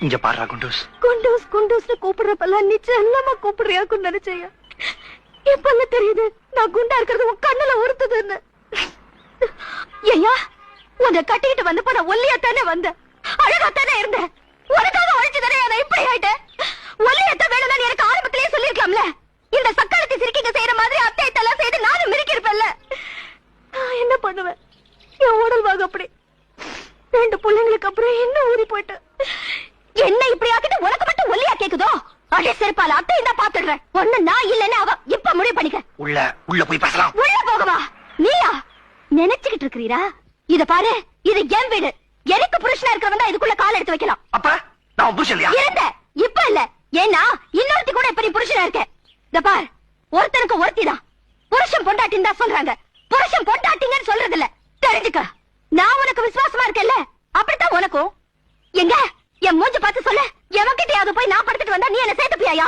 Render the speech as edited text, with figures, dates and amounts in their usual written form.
இங்க பாடுறா குண்டூஸ். குண்டூஸ் குண்டூஸ்னு கூப்பிடுறப்பெல்லாம் நீ செல்லமா கூப்பிடுறியாக்குன்னு நினைச்சையா? எப்பெல்லாம் தெரியுது நான் குண்டா இருக்கிறது உன் கண்ணுல உறுத்துதுன்னு. ஐயா, உன்னை கட்டிக்கிட்டு வந்தப்ப நான் ஒல்லியா தானே வந்தேன், அழகா தானே இருந்தேன். உனக்காக உழைச்சு தானே நான் இப்படி ஆயிட்டேன். ஒல்லியத்தான் வேணும்னு எனக்கு ஆரம்பத்திலேயே சொல்லிருக்கலாம்ல. இந்த சக்காலத்தை சிரிக்கிங்க செய்யற மாதிரி அத்தையத்தெல்லாம் செய்து நானும் மிரிக்கிருப்பேன்ல. நான் என்ன பண்ணுவேன்? என் உடல் வாங்க அப்படி 2 பிள்ளைங்களுக்கு அப்புறம் என்ன ஊறி போயிட்டு என்ன இப்படி ஆக்கிட்டு உனக்கு மட்டும் ஒல்லியா கேக்குதோ? அடே செருப்பால அத்தை தான் பாத்துடுறேன். ஒண்ணு நான் இல்லன்னு அவ இப்ப முடிவு பண்ணிக்க. உள்ள போய் பேசலாம். உள்ள போகவா? நீயா நினைச்சுக்கிட்டு இருக்கிறீரா? இத பாரு, இது என் வீடு. எனக்கு புருஷனா இருக்கிறவன் தான் இதுக்குள்ள கால் எடுத்து வைக்கலாம். அப்ப நான் புருஷன் இல்லையா? இருந்த இப்ப இல்ல. ஏன்னா இன்னொருத்தி கூட இப்ப நீ புருஷனா இருக்க. இத பார், ஒருத்தனுக்கு ஒருத்திதான் புருஷன் பொண்டாட்டின்னு தான் சொல்றாங்க. புருஷன் பொண்டாட்டிங்கன்னு சொல்றது இல்ல, தெரிஞ்சுக்க. நான் உனக்கு விசுவாசமா இருக்கேன்ல, அப்படித்தான் உனக்கும். எங்க என் மூஞ்ச பார்த்து சொல்ல. எவன்கிட்டயாவது போய் நான் படுத்துட்டு வந்தா நீ என்ன சேர்த்துப்பியா?